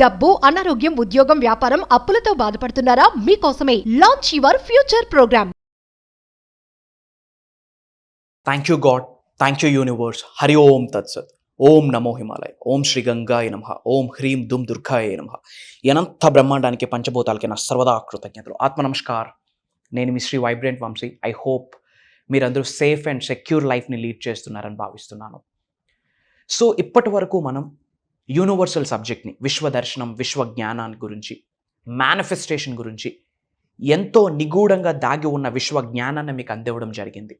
డబ్బు, అనారోగ్యం, ఉద్యోగం, వ్యాపారం, అప్పులతో బాధపడుతున్నారా? మీకోసమే launch your future program. Thank you God, thank you universe. Hari Om తత్సత్. ఓం నమో హిమాలయ. ఓం శ్రీ గంగాయ నమః. ఓం హ్రీం దుమ్ దుర్గాయ నమః. అనంత బ్రహ్మాండానికి పంచభూతాలకి నా సర్వదా కృతజ్ఞతలు. ఆత్మ నమస్కార్. నేను మీ Shri vibrant Vamshi. I hope మీరందరూ సేఫ్ అండ్ సెక్యూర్ లైఫ్ని లీడ్ చేస్తున్నారని భావిస్తున్నాను. సో ఇప్పటి వరకు మనం యూనివర్సల్ సబ్జెక్ట్ని, విశ్వదర్శనం, విశ్వజ్ఞానాన్ని గురించి, మేనిఫెస్టేషన్ గురించి, ఎంతో నిగూఢంగా దాగి ఉన్న విశ్వజ్ఞానాన్ని మీకు అందివ్వడం జరిగింది.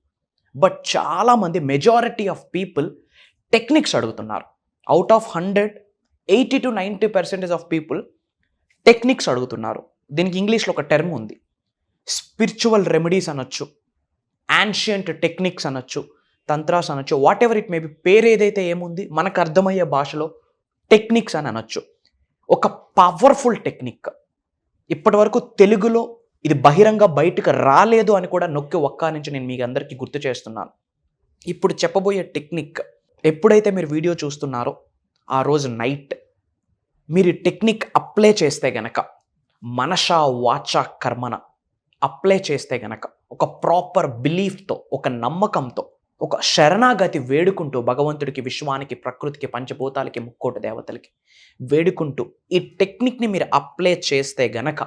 బట్ చాలామంది, మెజారిటీ ఆఫ్ పీపుల్ టెక్నిక్స్ అడుగుతున్నారు. Out of 100, 80 to 90% of people techniques అడుగుతున్నారు. దీనికి ఇంగ్లీష్లో ఒక టర్మ్ ఉంది, స్పిరిచువల్ రెమెడీస్ అనొచ్చు, యాన్షియంట్ టెక్నిక్స్ అనొచ్చు, తంత్రాస్ అనొచ్చు, what ever it may be. పేరు ఏదైతే ఏముంది, మనకు అర్థమయ్యే భాషలో టెక్నిక్స్ అని అనొచ్చు. ఒక పవర్ఫుల్ టెక్నిక్. ఇప్పటి వరకు తెలుగులో ఇది బహిరంగ బయటకు రాలేదు అని కూడా నొక్కి ఒక్క నుంచి నేను మీకు అందరికీ గుర్తు చేస్తున్నాను. ఇప్పుడు చెప్పబోయే టెక్నిక్ ఎప్పుడైతే మీరు వీడియో చూస్తున్నారో ఆ రోజు నైట్ మీరు ఈ టెక్నిక్ అప్లై చేస్తే గనక, మనష వాచ కర్మన అప్లై చేస్తే గనక, ఒక ప్రాపర్ బిలీఫ్తో, ఒక నమ్మకంతో, ఒక శరణాగతి వేడుకుంటూ, భగవంతుడికి, విశ్వానికి, ప్రకృతికి, పంచభూతాలకి, ముక్కోటి దేవతలకి వేడుకుంటూ ఈ టెక్నిక్ని మీరు అప్లై చేస్తే గనక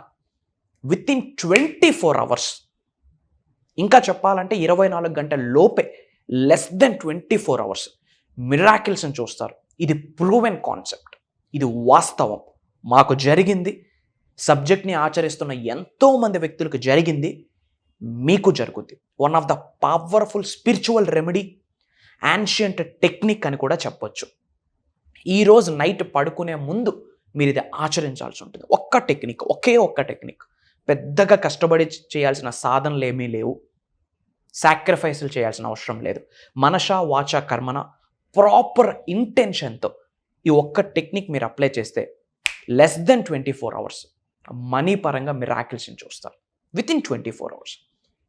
విత్ ఇన్ 24 hours, ఇంకా చెప్పాలంటే 24 గంటల లోపే, లెస్ దెన్ 24 hours మిరాకిల్స్ని చూస్తారు. ఇది ప్రూవెన్ కాన్సెప్ట్, ఇది వాస్తవం, మాకు జరిగింది. సబ్జెక్ట్ని ఆచరిస్తున్న ఎంతోమంది వ్యక్తులకు జరిగింది, మీకు జరుగుద్ది. One of the powerful spiritual remedy, ancient technique అని కూడా చెప్పొచ్చు. ఈరోజు నైట్ పడుకునే ముందు మీరు ఇది ఆచరించాల్సి ఉంటుంది. ఒక్క టెక్నిక్, ఒకే ఒక్క టెక్నిక్. పెద్దగా కష్టపడి చేయాల్సిన సాధనలు ఏమీ లేవు, సాక్రిఫైస్లు చేయాల్సిన అవసరం లేదు. మనష వాచ కర్మన ప్రాపర్ ఇంటెన్షన్తో ఈ ఒక్క టెక్నిక్ మీరు అప్లై చేస్తే లెస్ దెన్ 24 hours మనీ పరంగా మిరాకిల్స్ని చూస్తారు. విత్ ఇన్ 24 hours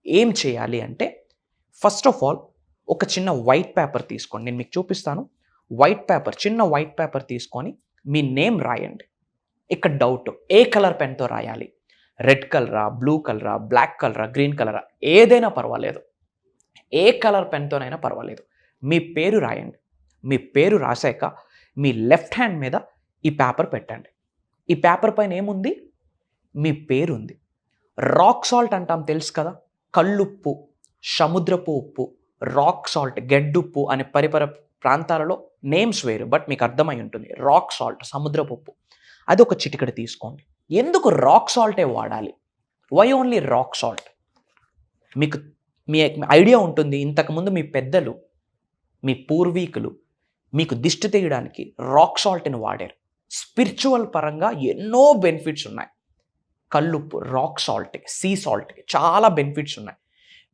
ఏం చేయాలి అంటే, ఫస్ట్ ఆఫ్ ఆల్ ఒక చిన్న వైట్ పేపర్ తీసుకోండి. నేను మీకు చూపిస్తాను. వైట్ పేపర్, చిన్న వైట్ పేపర్ తీసుకొని మీ నేమ్ రాయండి. ఇక్కడ డౌట్, ఏ కలర్ పెన్తో రాయాలి? రెడ్ కలరా, బ్లూ కలరా, బ్లాక్ కలరా, గ్రీన్ కలరా, ఏదైనా పర్వాలేదు, ఏ కలర్ పెన్తోనైనా పర్వాలేదు. మీ పేరు రాయండి. మీ పేరు రాశాక మీ లెఫ్ట్ హ్యాండ్ మీద ఈ పేపర్ పెట్టండి. ఈ పేపర్ పైన ఏముంది? మీ పేరు ఉంది. రాక్ సాల్ట్ అంటాం, తెలుసు కదా, కల్లుప్పు, సముద్రపు ఉప్పు, రాక్ సాల్ట్, గెడ్డుప్పు అనే పరిపర ప్రాంతాలలో నేమ్స్ వేరు, బట్ మీకు అర్థమై ఉంటుంది. రాక్ సాల్ట్, సముద్రపు ఉప్పు, అది ఒక చిటికెడు తీసుకోండి. ఎందుకు రాక్ సాల్టే వాడాలి? Why only rock salt? మీకు మీ ఐడియా ఉంటుంది. ఇంతకుముందు మీ పెద్దలు, మీ పూర్వీకులు మీకు దిష్టి తీయడానికి రాక్ సాల్ట్ని వాడారు. స్పిరిచువల్ పరంగా ఎన్నో బెనిఫిట్స్ ఉన్నాయి. కల్లుప్పు, రాక్ సాల్ట్కి, సీ సాల్ట్కి చాలా బెనిఫిట్స్ ఉన్నాయి.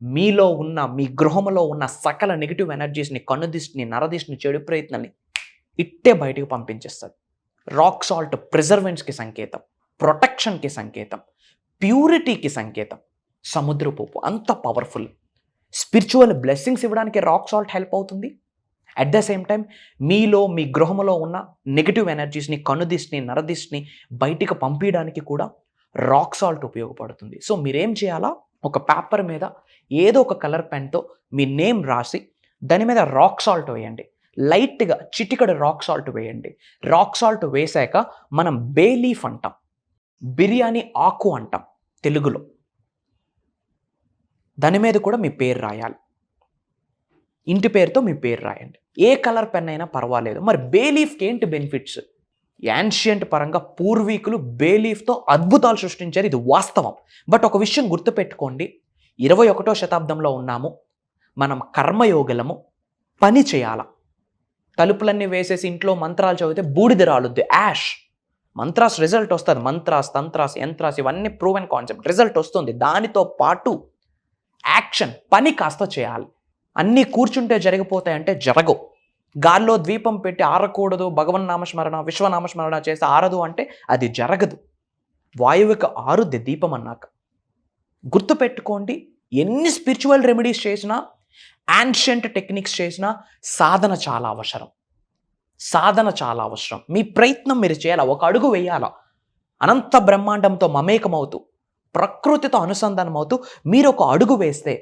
మీలో ఉన్న, మీ గృహంలో ఉన్న సకల నెగిటివ్ ఎనర్జీస్ని, కన్నుదిష్టిని, నరదిష్టిని, చెడు ప్రయత్నాన్ని ఇట్టే బయటకు పంపించేస్తుంది. రాక్ సాల్ట్ ప్రిజర్వెన్స్కి సంకేతం, ప్రొటెక్షన్కి సంకేతం, ప్యూరిటీకి సంకేతం. సముద్రపు ఉప్పు అంత పవర్ఫుల్. స్పిరిచువల్ బ్లెస్సింగ్స్ ఇవ్వడానికి రాక్ సాల్ట్ హెల్ప్ అవుతుంది. అట్ ద సేమ్ టైం మీలో, మీ గృహంలో ఉన్న నెగిటివ్ ఎనర్జీస్ని, కన్నుదిష్టిని, నరదిష్టిని బయటికి పంపించడానికి కూడా రాక్ సాల్ట్ ఉపయోగపడుతుంది. సో మీరేం చేయాలా, ఒక పేపర్ మీద ఏదో ఒక కలర్ పెన్తో మీ నేమ్ రాసి దాని మీద రాక్ సాల్ట్ వేయండి. లైట్గా చిటికడ రాక్ సాల్ట్ వేయండి. రాక్ సాల్ట్ వేసాక మనం బే లీఫ్ అంటాం, బిర్యానీ ఆకు అంటాం తెలుగులో, దాని మీద కూడా మీ పేరు రాయాలి. ఇంటి పేరుతో మీ పేరు రాయండి. ఏ కలర్ పెన్ అయినా పర్వాలేదు. మరి బే లీఫ్కి ఏంటి బెనిఫిట్స్? యాన్షియంట్ పరంగా పూర్వీకులు బే లీఫ్తో అద్భుతాలు సృష్టించారు, ఇది వాస్తవం. బట్ ఒక విషయం గుర్తుపెట్టుకోండి, 21వ శతాబ్దంలో ఉన్నాము, మనం కర్మయోగులము, పని చేయాల. తలుపులన్నీ వేసేసి ఇంట్లో మంత్రాలు చదివితే బూడిద రాలుద్ది, యాష్. మంత్రాస్ రిజల్ట్ వస్తుంది. మంత్రాస్, తంత్రాస్, యంత్రాస్ ఇవన్నీ ప్రూవెన్ కాన్సెప్ట్, రిజల్ట్ వస్తుంది. దానితో పాటు యాక్షన్, పని కాస్త చేయాలి. అన్నీ కూర్చుంటే జరిగిపోతాయంటే జరగవు. గాల్లో ద్వీపం పెట్టి ఆరకూడదు, భగవన్నామస్మరణ, విశ్వనామస్మరణ చేస్తే ఆరదు అంటే అది జరగదు. వాయువుకి ఆరుద్ది దీపం అన్నాక. గుర్తుపెట్టుకోండి, ఎన్ని స్పిరిచువల్ రెమెడీస్ చేసినా, యాన్షియంట్ టెక్నిక్స్ చేసినా సాధన చాలా అవసరం. సాధన చాలా అవసరం. మీ ప్రయత్నం మీరు చేయాలా, ఒక అడుగు వేయాలా. అనంత బ్రహ్మాండంతో మమేకమవుతూ ప్రకృతితో అనుసంధానం అవుతూ మీరు ఒక అడుగు వేస్తే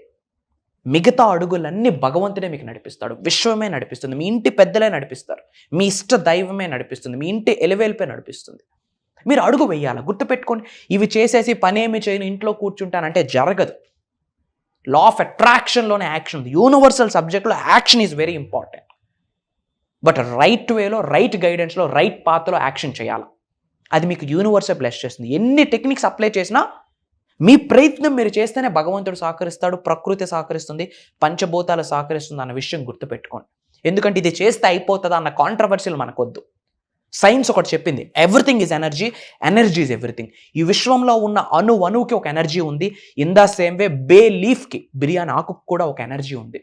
మిగతా అడుగులన్నీ భగవంతుడే మీకు నడిపిస్తాడు, విశ్వమే నడిపిస్తుంది, మీ ఇంటి పెద్దలే నడిపిస్తారు, మీ ఇష్ట దైవమే నడిపిస్తుంది, మీ ఇంటి ఎలివేల్పే నడిపిస్తుంది. మీరు అడుగు వేయాలి. గుర్తుపెట్టుకోండి, ఇవి చేసేసి పనేమి చేయను ఇంట్లో కూర్చుంటానంటే జరగదు. లా ఆఫ్ అట్రాక్షన్లోనే యాక్షన్ ఉంది. యూనివర్సల్ సబ్జెక్ట్లో action is very important. But right వేలో, రైట్ గైడెన్స్లో, రైట్ పాత్లో యాక్షన్ చేయాలి. అది మీకు యూనివర్సే బ్లెస్ చేస్తుంది. ఎన్ని టెక్నిక్స్ అప్లై చేసినా మీ ప్రయత్నం మీరు చేస్తేనే భగవంతుడు సహకరిస్తాడు, ప్రకృతి సహకరిస్తుంది, పంచభూతాలు సహకరిస్తుంది అన్న విషయం గుర్తుపెట్టుకోండి. ఎందుకంటే ఇది చేస్తే అయిపోతుందా అన్న కాంట్రవర్సీలు మనకొద్దు. సైన్స్ ఒకటి చెప్పింది, everything is energy, energy is everything. ఈ విశ్వంలో ఉన్న అణువుకి ఒక ఎనర్జీ ఉంది. ఇన్ ద సేమ్ వే బే లీఫ్కి, బిర్యానీ ఆకుకు కూడా ఒక ఎనర్జీ ఉంది.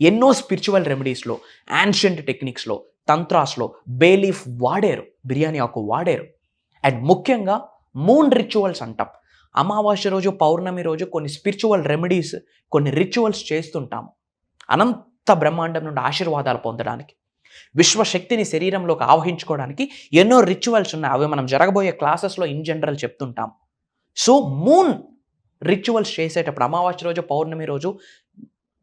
ఎన్నో స్పిరిచువల్ రెమెడీస్లో, యాన్షియంట్ టెక్నిక్స్లో, తంత్రాస్లో బే లీఫ్ వాడారు, బిర్యానీ ఆకు వాడారు. అండ్ ముఖ్యంగా మూన్ రిచువల్స్ అంటాం. అమావాస్య రోజు, పౌర్ణమి రోజు కొన్ని స్పిరిచువల్ రెమెడీస్, కొన్ని రిచువల్స్ చేస్తుంటాము అనంత బ్రహ్మాండం నుండి ఆశీర్వాదాలు పొందడానికి, విశ్వశక్తిని శరీరంలోకి ఆవహించుకోవడానికి ఎన్నో రిచువల్స్ ఉన్నాయి. అవి మనం జరగబోయే క్లాసెస్లో ఇన్ జనరల్ చెప్తుంటాం. సో మూన్ రిచువల్స్ చేసేటప్పుడు అమావాస్య రోజు, పౌర్ణమి రోజు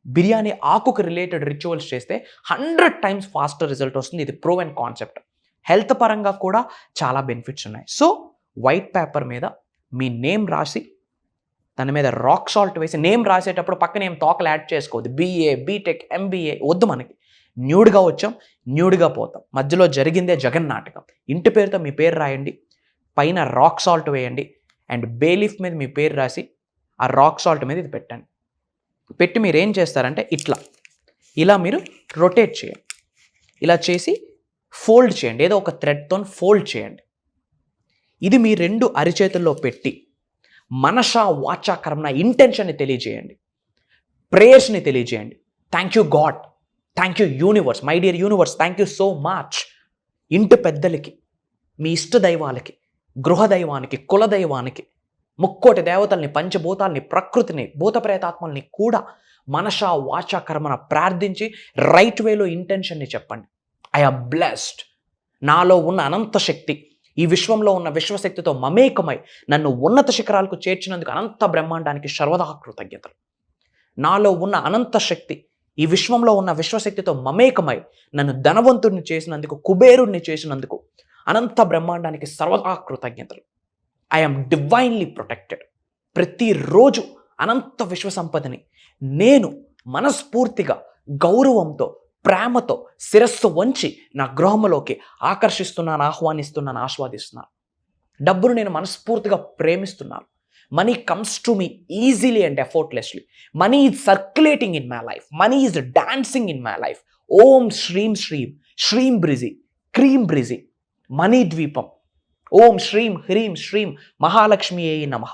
బిర్యానీ ఆకుకు రిలేటెడ్ రిచువల్స్ చేస్తే 100 times ఫాస్టర్ రిజల్ట్ వస్తుంది. ఇది ప్రూవెన్ కాన్సెప్ట్. హెల్త్ పరంగా కూడా చాలా బెనిఫిట్స్ ఉన్నాయి. సో వైట్ పేపర్ మీద మీ నేమ్ రాసి, దాని మీద రాక్ సాల్ట్ వేసి, నేమ్ రాసేటప్పుడు పక్కన ఏం తోకలు యాడ్ చేసుకోవద్దు. BA, BTech, MBA వద్దు. మనకి న్యూడ్గా వచ్చాం, న్యూడ్గా పోతాం. మధ్యలో జరిగిందే జగన్నాటకం. ఇంటి పేరుతో మీ పేరు రాయండి, పైన రాక్ సాల్ట్ వేయండి, అండ్ బేలీఫ్ మీద మీ పేరు రాసి ఆ రాక్ సాల్ట్ మీద ఇది పెట్టండి. పెట్టి మీరు ఏం చేస్తారంటే ఇలా మీరు రొటేట్ చేయండి. ఇలా చేసి ఫోల్డ్ చేయండి, ఏదో ఒక థ్రెడ్తో ఫోల్డ్ చేయండి. ఇది మీ 2 అరిచేతుల్లో పెట్టి మనస వాచ కర్మణ ఇంటెన్షన్ని తెలియజేయండి, ప్రేయర్స్ని తెలియజేయండి. Thank you God, thank you universe, my dear universe, thank you so much. ఇంటి పెద్దలకి, మీ ఇష్ట దైవాలకి, గృహదైవానికి, కులదైవానికి, ముక్కోటి దేవతల్ని, పంచభూతాల్ని, ప్రకృతిని, భూతప్రేతాత్మల్ని కూడా మనస వాచ కర్మన ప్రార్థించి రైట్ వేలో ఇంటెన్షన్ని చెప్పండి. I am blessed. నాలో ఉన్న అనంత శక్తి ఈ విశ్వంలో ఉన్న విశ్వశక్తితో మమేకమై నన్ను ఉన్నత శిఖరాలకు చేర్చినందుకు అనంత బ్రహ్మాండానికి సర్వదా కృతజ్ఞతలు. నాలో ఉన్న అనంత శక్తి ఈ విశ్వంలో ఉన్న విశ్వశక్తితో మమేకమై నన్ను ధనవంతుడిని చేసినందుకు, కుబేరుణ్ణి చేసినందుకు అనంత బ్రహ్మాండానికి సర్వదా కృతజ్ఞతలు. I'm divinely protected. ప్రతిరోజు అనంత విశ్వసంపదని నేను మనస్ఫూర్తిగా, గౌరవంతో, ప్రేమతో శిరస్సు వంచి నా గృహంలోకి ఆకర్షిస్తున్నాను, ఆహ్వానిస్తున్నాను, ఆస్వాదిస్తున్నాను. డబ్బును నేను మనస్ఫూర్తిగా ప్రేమిస్తున్నాను. Money comes to me easily and effortlessly. Money is circulating in my life. Money is dancing in my life. Om శ్రీం శ్రీం, శ్రీం బ్రిజి, క్రీం బ్రిజి, మనీ ద్వీపం. ఓం శ్రీం హ్రీం శ్రీం మహాలక్ష్మి ఏ నమః.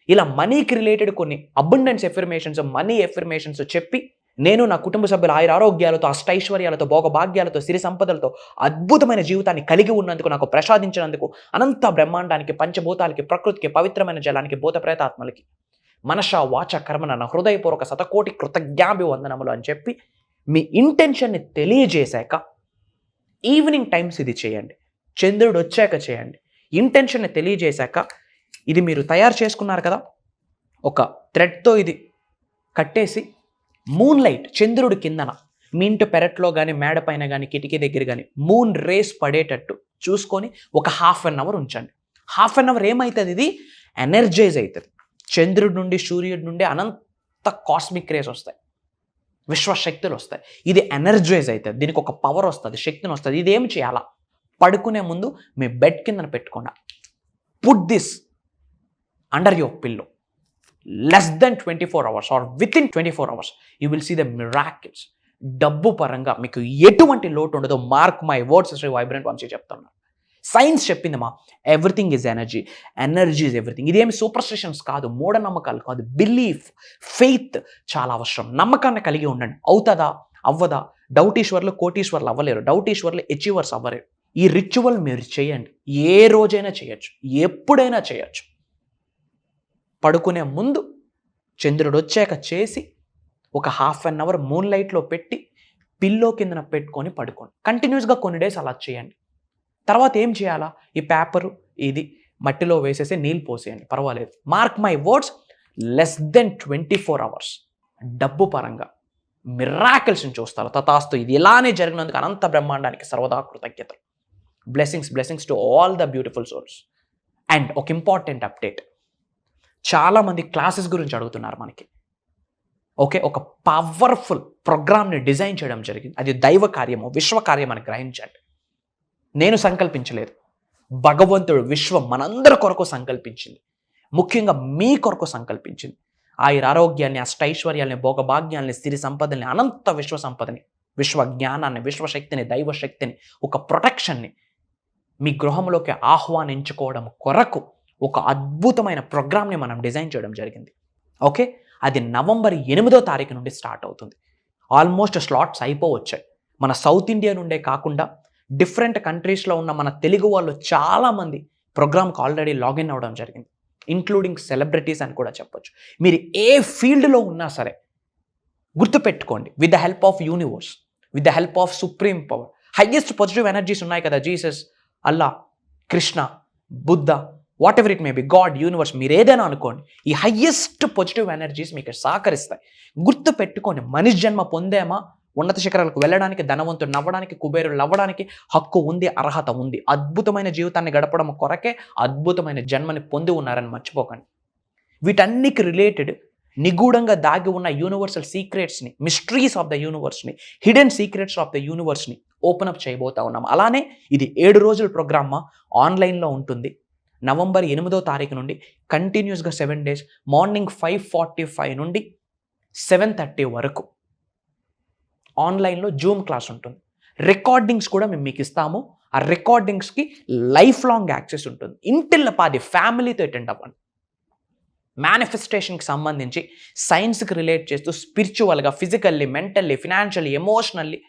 ఇలా మనీకి రిలేటెడ్ కొన్ని అబండెన్స్ ఎఫర్మేషన్స్, మనీ ఎఫర్మేషన్స్ చెప్పి నేను నా కుటుంబ సభ్యుల ఆయుర ఆరోగ్యాలతో, అష్టైశ్వర్యాలతో, భోగభాగ్యాలతో, సిరి సంపదలతో అద్భుతమైన జీవితాన్ని కలిగి ఉన్నందుకు, నాకు ప్రసాదించినందుకు అనంత బ్రహ్మాండానికి, పంచభూతాలకి, ప్రకృతికి, పవిత్రమైన జలానికి, భూత ప్రేతాత్మలకి మనస వాచ కర్మన నా హృదయపూర్వక శతకోటి కృతజ్ఞాభివందనములు అని చెప్పి మీ ఇంటెన్షన్ని తెలియజేశాక ఈవినింగ్ టైమ్స్ ఇది చేయండి. చంద్రుడు వచ్చాక చేయండి. ఇంటెన్షన్ని తెలియజేశాక ఇది మీరు తయారు చేసుకున్నారు కదా, ఒక థ్రెడ్తో ఇది కట్టేసి మూన్ లైట్, చంద్రుడి కిందన మీ ఇంటి పెరట్లో కానీ, మేడ పైన కానీ, కిటికీ దగ్గర కానీ మూన్ రేస్ పడేటట్టు చూసుకొని ఒక 1/2 hour ఉంచండి. 1/2 hour ఏమవుతుంది, ఇది ఎనర్జైజ్ అవుతుంది. చంద్రుడి నుండి, సూర్యుడి నుండి అనంత కాస్మిక్ రేస్ వస్తాయి, విశ్వశక్తులు వస్తాయి. ఇది ఎనర్జైజ్ అవుతుంది. దీనికి ఒక పవర్ వస్తుంది, శక్తిని వస్తుంది. ఇదేం చేయాలా, పడుకునే ముందు మీ బెడ్ కిందన పెట్టుకోండి. Put this under your pillow. less than 24 hours or within 24 hours you will see the miracles. డబ్బు పరంగా మీకు ఎటువంటి లోటు ఉండదు. Mark my words, Shri vibrant Vamshi చెప్తున్నారు. సైన్స్ చెప్పింది మా, everything is energy, energy is everything. ఇదేమి సూపర్స్టిషన్స్ కాదు, మూఢనమ్మకాలు కాదు. బిలీఫ్, ఫెయిత్ చాలా అవసరం. నమ్మకాన్ని కలిగి ఉండండి. అవుతుందా, అవ్వదా? డౌటీశ్వర్లు కోటీశ్వర్లు అవ్వలేరు, డౌటీశ్వర్లు అచీవర్స్ అవ్వలేరు. ఈ రిచువల్ మీరు చేయండి. ఏ రోజైనా చేయొచ్చు, ఎప్పుడైనా చేయొచ్చు. పడుకునే ముందు, చంద్రుడు వచ్చాక చేసి ఒక 1/2 hour మూన్ లైట్లో పెట్టి పిల్లో కిందన పెట్టుకొని పడుకోండి. కంటిన్యూస్గా కొన్ని డేస్ అలా చేయండి. తర్వాత ఏం చేయాలా, ఈ పేపరు ఇది మట్టిలో వేసేసి నీళ్ళు పోసేయండి, పర్వాలేదు. Mark my words, less than 24 hours డబ్బు పరంగా మిరాకిల్స్ని చూస్తారు. తథాస్తు. ఇది ఇలానే జరిగినందుకు అనంత బ్రహ్మాండానికి సర్వదా కృతజ్ఞతలు. Blessings to all the beautiful souls. And ఒక ఇంపార్టెంట్ అప్డేట్, చాలామంది క్లాసెస్ గురించి అడుగుతున్నారు మనకి. ఓకే, ఒక పవర్ఫుల్ ప్రోగ్రామ్ని డిజైన్ చేయడం జరిగింది. అది దైవ కార్యము, విశ్వ కార్యం అని గ్రహించండి. నేను సంకల్పించలేదు, భగవంతుడు విశ్వం మనందరి కొరకు సంకల్పించింది. ముఖ్యంగా మీ కొరకు సంకల్పించింది. ఆరోగ్యాన్ని, అష్టైశ్వర్యాల్ని, భోగభాగ్యాల్ని, సిరి సంపదల్ని, అనంత విశ్వ సంపదని, విశ్వ జ్ఞానాన్ని, విశ్వశక్తిని, దైవశక్తిని, ఒక ప్రొటెక్షన్ని మీ గృహంలోకి ఆహ్వానించుకోవడం కొరకు ఒక అద్భుతమైన ప్రోగ్రామ్ని మనం డిజైన్ చేయడం జరిగింది. ఓకే, అది నవంబర్ 8 నుండి స్టార్ట్ అవుతుంది. ఆల్మోస్ట్ స్లాట్స్ అయిపోవచ్చాయి. మన సౌత్ ఇండియా నుండే కాకుండా డిఫరెంట్ కంట్రీస్లో ఉన్న మన తెలుగు వాళ్ళు చాలామంది ప్రోగ్రామ్కి ఆల్రెడీ లాగిన్ అవ్వడం జరిగింది, ఇంక్లూడింగ్ సెలబ్రిటీస్ అని కూడా చెప్పొచ్చు. మీరు ఏ ఫీల్డ్లో ఉన్నా సరే గుర్తుపెట్టుకోండి, with the help of universe, with the help of supreme power, highest positive energies ఉన్నాయి కదా, Jesus, Allah, Krishna, Buddha, what ever it may be, God, universe, మీరు ఏదైనా అనుకోండి, ఈ హైయెస్ట్ పాజిటివ్ ఎనర్జీస్ మీకు సహకరిస్తాయి. గుర్తుపెట్టుకోండి, మనిషి జన్మ పొందేమా, ఉన్నత శిఖరాలకు వెళ్ళడానికి, ధనవంతుడు నవ్వడానికి, కుబేరులు అవ్వడానికి హక్కు ఉంది, అర్హత ఉంది. అద్భుతమైన జీవితాన్ని గడపడం కొరకే అద్భుతమైన జన్మని పొంది ఉన్నారని మర్చిపోకండి. వీటన్నికి రిలేటెడ్ నిగూఢంగా దాగి ఉన్న యూనివర్సల్ సీక్రెట్స్ని, మిస్టరీస్ ఆఫ్ ద యూనివర్స్ని, హిడెన్ సీక్రెట్స్ ఆఫ్ ద యూనివర్స్ని ఓపెన్ అప్ చేయబోతా ఉన్నాం. అలానే ఇది 7 రోజుల ప్రోగ్రామ్ ఆన్లైన్లో ఉంటుంది. నవంబర్ 8 నుండి కంటిన్యూస్గా 7 days, మార్నింగ్ 5:45 నుండి 7:30 వరకు ఆన్లైన్లో జూమ్ క్లాస్ ఉంటుంది. రికార్డింగ్స్ కూడా మేము మీకు ఇస్తాము. ఆ రికార్డింగ్స్కి లైఫ్ లాంగ్ యాక్సెస్ ఉంటుంది. ఇంటిల్లపాది ఫ్యామిలీతో అటెండ్ అవ్వండి. మేనిఫెస్టేషన్కి సంబంధించి సైన్స్కి రిలేట్ చేస్తూ స్పిరిచువల్గా, physically, mentally, financially, emotionally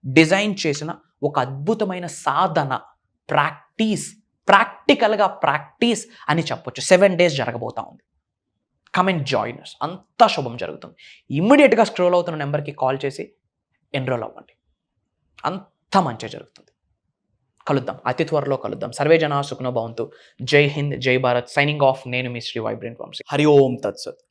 design చేసిన ఒక అద్భుతమైన సాధన, ప్రాక్టికల్గా ప్రాక్టీస్ అని చెప్పొచ్చు. 7 days జరగబోతా ఉంది. Come and join us. అంతా శుభం జరుగుతుంది. ఇమ్మీడియట్గా స్క్రోల్ అవుతున్న నెంబర్కి కాల్ చేసి ఎన్రోల్ అవ్వండి. అంతా మంచిగా జరుగుతుంది. కలుద్దాం, అతి త్వరలో కలుద్దాం. సర్వే జనా సుఖనో భవంతు. జై హింద్, జై భారత్. Signing off. నేను మీ శ్రీ వైబ్రెంట్ వంశీ. హరి ఓం తత్సత్.